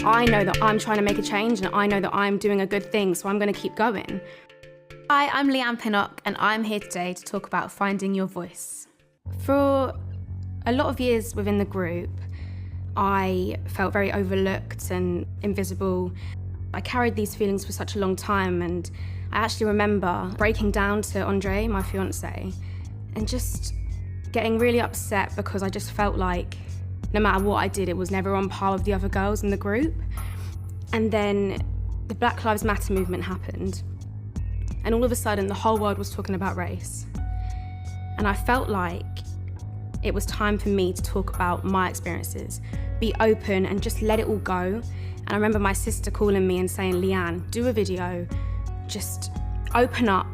I know that I'm trying to make a change and I know that I'm doing a good thing, so I'm going to keep going. Hi, I'm Leigh-Anne and I'm here today to talk about finding your voice. For a lot of years within the group, I felt very overlooked and invisible. I carried these feelings for such a long time, and I actually remember breaking down to Andre, my fiance, and just getting really upset because I just felt like no matter what I did, it was never on par with the other girls in the group. And then the Black Lives Matter movement happened, and all of a sudden the whole world was talking about race. And I felt like it was time for me to talk about my experiences, be open and just let it all go. And I remember my sister calling me and saying, Leigh-Anne, do a video, just open up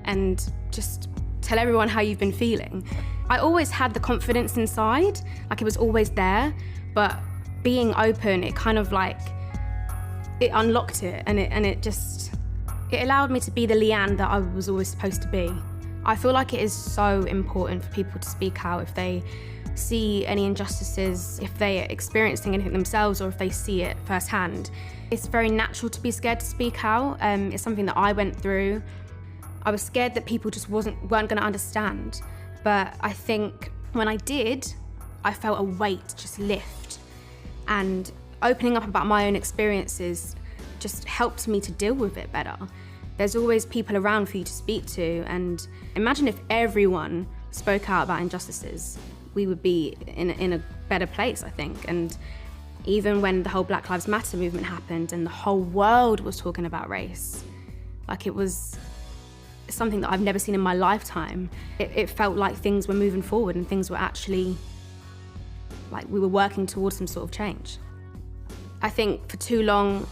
and just tell everyone how you've been feeling. I always had the confidence inside, like it was always there, but being open, it kind of like, it unlocked it, and it allowed me to be the Leigh-Anne that I was always supposed to be. I feel like it is so important for people to speak out if they see any injustices, if they are experiencing anything themselves, or if they see it firsthand. It's very natural to be scared to speak out. It's something that I went through. I was scared that people just weren't going to understand. But I think when I did, I felt a weight just lift. And opening up about my own experiences just helped me to deal with it better. There's always people around for you to speak to, and imagine if everyone spoke out about injustices, we would be in a better place, I think. And even when the whole Black Lives Matter movement happened and the whole world was talking about race, like it was something that I've never seen in my lifetime. It felt like things were moving forward and things were actually, like we were working towards some sort of change. I think for too long,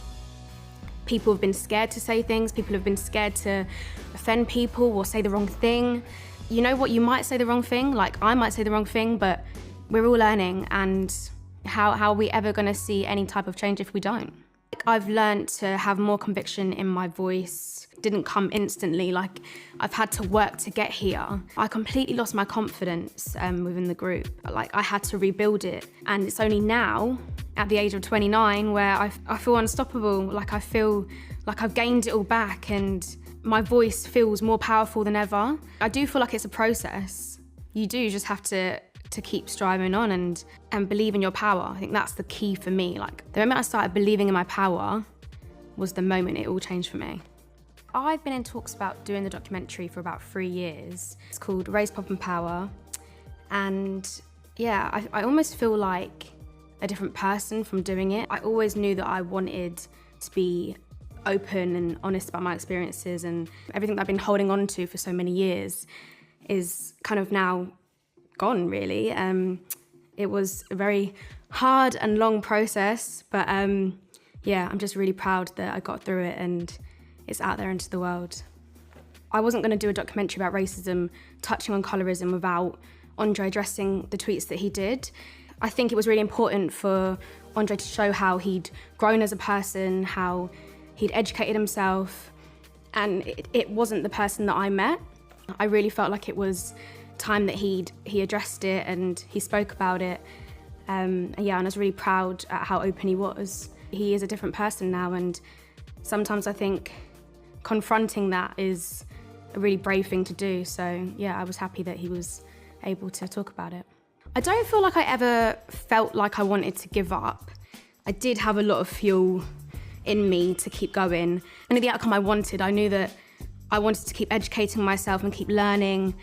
people have been scared to say things, people have been scared to offend people or say the wrong thing. You know what, you might say the wrong thing, like I might say the wrong thing, but we're all learning, and how are we ever gonna see any type of change if we don't? I've learned to have more conviction in my voice. It didn't come instantly, like I've had to work to get here. I completely lost my confidence within the group. Like I had to rebuild it, and it's only now, at the age of 29, where I feel unstoppable. Like I feel like I've gained it all back and my voice feels more powerful than ever. I do feel like it's a process. You do just have to keep striving on and believe in your power. I think that's the key for me. Like the moment I started believing in my power was the moment it all changed for me. I've been in talks about doing the documentary for about 3 years. It's called Raise, Pop and Power. And yeah, I almost feel like a different person from doing it. I always knew that I wanted to be open and honest about my experiences, and everything that I've been holding on to for so many years is kind of now gone, really. It was a very hard and long process, but yeah, I'm just really proud that I got through it and it's out there into the world. I wasn't going to do a documentary about racism touching on colorism without Andre addressing the tweets that he did. I think it was really important for Andre to show how he'd grown as a person, how he'd educated himself, and it wasn't the person that I met. I really felt like it was time that he addressed it and he spoke about it. Yeah, and I was really proud at how open he was. He is a different person now, and sometimes I think confronting that is a really brave thing to do. So yeah, I was happy that he was able to talk about it. I don't feel like I ever felt like I wanted to give up. I did have a lot of fuel in me to keep going. And the outcome I wanted, I knew that I wanted to keep educating myself and keep learning.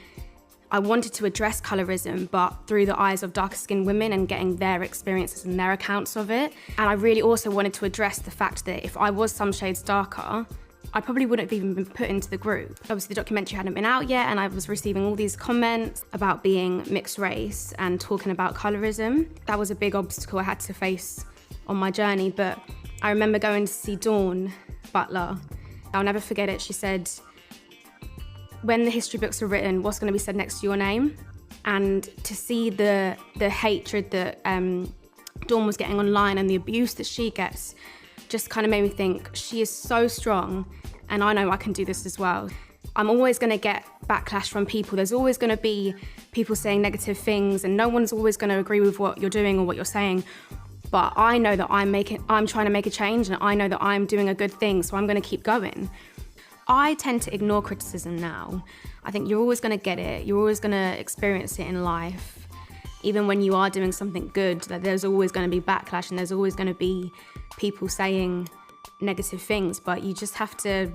I wanted to address colorism, but through the eyes of darker skinned women and getting their experiences and their accounts of it. And I really also wanted to address the fact that if I was some shades darker, I probably wouldn't have even been put into the group. Obviously the documentary hadn't been out yet, and I was receiving all these comments about being mixed race and talking about colorism. That was a big obstacle I had to face on my journey, but I remember going to see Dawn Butler. I'll never forget it. She said, when the history books are written, what's going to be said next to your name? And to see the hatred that Dawn was getting online and the abuse that she gets just kind of made me think, she is so strong, and I know I can do this as well. I'm always going to get backlash from people. There's always going to be people saying negative things, and no one's always going to agree with what you're doing or what you're saying. but I know that I'm trying to make a change, and I know that I'm doing a good thing, so I'm going to keep going. I tend to ignore criticism now. I think you're always going to get it. You're always going to experience it in life. Even when you are doing something good, that there's always going to be backlash, and there's always going to be people saying negative things, but you just have to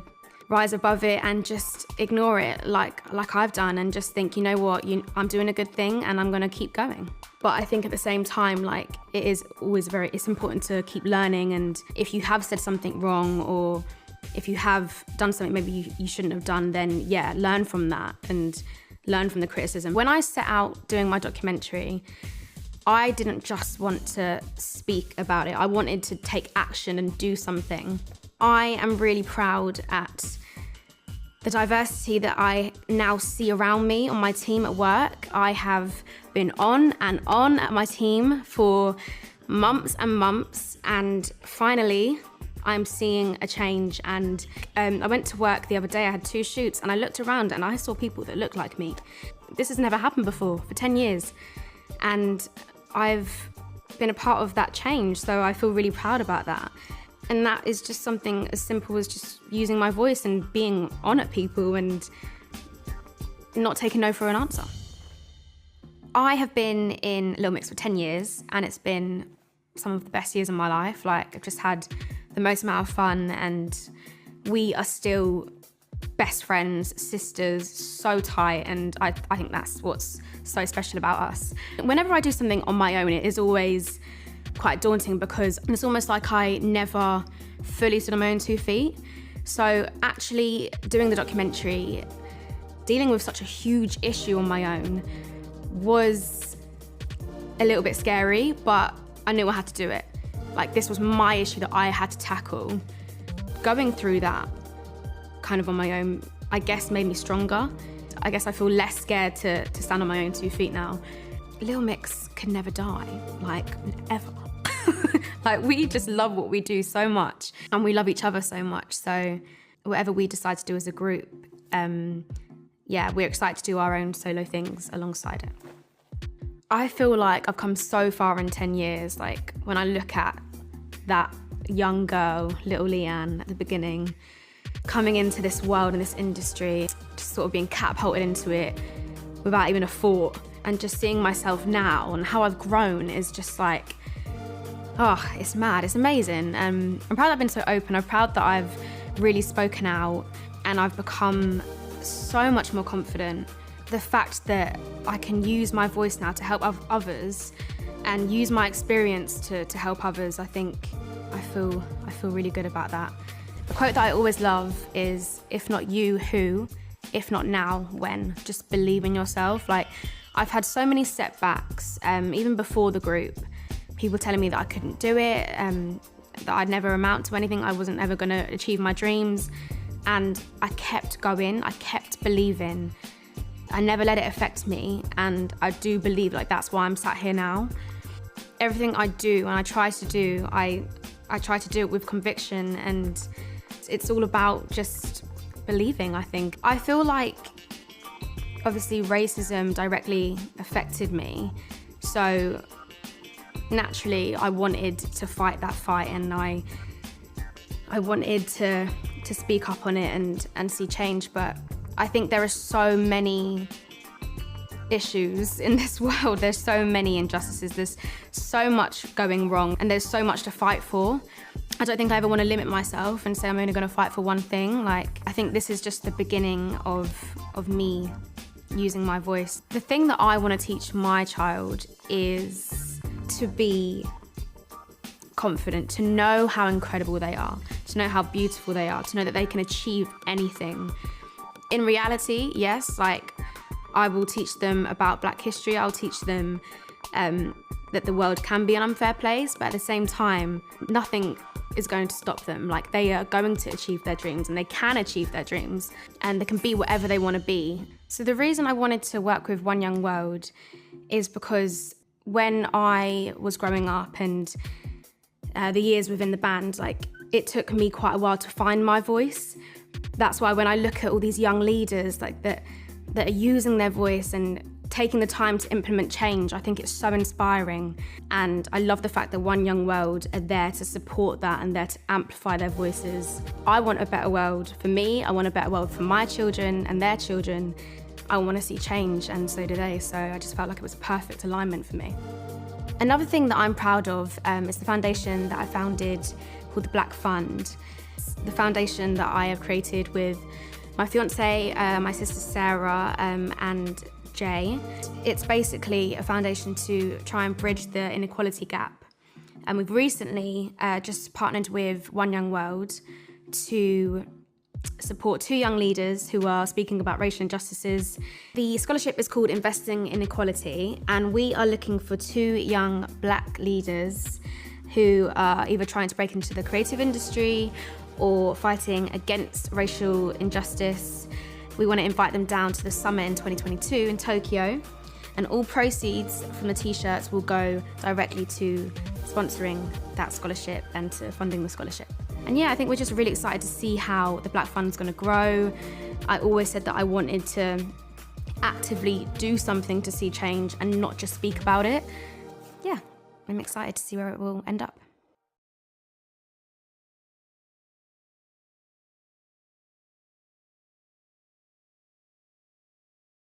rise above it and just ignore it like I've done, and just think, you know what, I'm doing a good thing and I'm going to keep going. But I think at the same time, like, it is always it's important to keep learning, and if you have said something wrong, or if you have done something maybe you shouldn't have done, then yeah, learn from that and learn from the criticism. When I set out doing my documentary, I didn't just want to speak about it. I wanted to take action and do something. I am really proud at the diversity that I now see around me on my team at work. I have been on and on at my team for months and months, and finally I'm seeing a change. And I went to work the other day, I had 2 shoots, and I looked around and I saw people that looked like me. This has never happened before for 10 years. And I've been a part of that change, so I feel really proud about that. And that is just something as simple as just using my voice and being on at people and not taking no for an answer. I have been in Little Mix for 10 years, and it's been some of the best years of my life. Like, I've just had the most amount of fun, and we are still best friends, sisters, so tight, and I think that's what's so special about us. Whenever I do something on my own, it is always quite daunting, because it's almost like I never fully stood on my own 2 feet. So actually doing the documentary, dealing with such a huge issue on my own, was a little bit scary, but I knew I had to do it. Like, this was my issue that I had to tackle. Going through that kind of on my own, I guess, made me stronger. I guess I feel less scared to stand on my own 2 feet now. Little Mix can never die, like, ever. Like, we just love what we do so much, and we love each other so much. So whatever we decide to do as a group, yeah, we're excited to do our own solo things alongside it. I feel like I've come so far in 10 years. Like, when I look at that young girl, little Leigh-Anne, at the beginning, coming into this world and this industry, just sort of being catapulted into it without even a thought, and just seeing myself now and how I've grown is just like, oh, it's mad, it's amazing. I'm proud that I've been so open. I'm proud that I've really spoken out, and I've become so much more confident. The fact that I can use my voice now to help others and use my experience to help others, I think I feel really good about that. The quote that I always love is, if not you, who? If not now, when? Just believe in yourself. Like, I've had so many setbacks, even before the group. People telling me that I couldn't do it, that I'd never amount to anything, I wasn't ever gonna achieve my dreams. And I kept going, I kept believing. I never let it affect me, and I do believe, like, that's why I'm sat here now. Everything I do and I try to do, I try to do it with conviction, and it's all about just believing, I think. I feel like, obviously, racism directly affected me, so naturally I wanted to fight that fight, and I wanted to speak up on it and see change. But I think there are so many issues in this world. There's so many injustices. There's so much going wrong, and there's so much to fight for. I don't think I ever want to limit myself and say I'm only going to fight for one thing. Like, I think this is just the beginning of me using my voice. The thing that I want to teach my child is to be confident, to know how incredible they are, to know how beautiful they are, to know that they can achieve anything. In reality, yes, like, I will teach them about Black history. I'll teach them that the world can be an unfair place, but at the same time, nothing is going to stop them. Like, they are going to achieve their dreams, and they can achieve their dreams, and they can be whatever they want to be. So the reason I wanted to work with One Young World is because when I was growing up and the years within the band, like, it took me quite a while to find my voice. That's why when I look at all these young leaders, like, that are using their voice and taking the time to implement change. I think it's so inspiring, and I love the fact that One Young World are there to support that and there to amplify their voices. I want a better world for me, I want a better world for my children and their children. I want to see change, and so do they, so I just felt like it was a perfect alignment for me. Another thing that I'm proud of is the foundation that I founded called the Black Fund. The foundation that I have created with my fiance, my sister Sarah, and Jay. It's basically a foundation to try and bridge the inequality gap. And we've recently just partnered with One Young World to support 2 young leaders who are speaking about racial injustices. The scholarship is called Investing in Equality, and we are looking for 2 young Black leaders who are either trying to break into the creative industry or fighting against racial injustice. We want to invite them down to the summit in 2022 in Tokyo, and all proceeds from the t-shirts will go directly to sponsoring that scholarship and to funding the scholarship. And yeah, I think we're just really excited to see how the Black Fund is going to grow. I always said that I wanted to actively do something to see change and not just speak about it. Yeah, I'm excited to see where it will end up.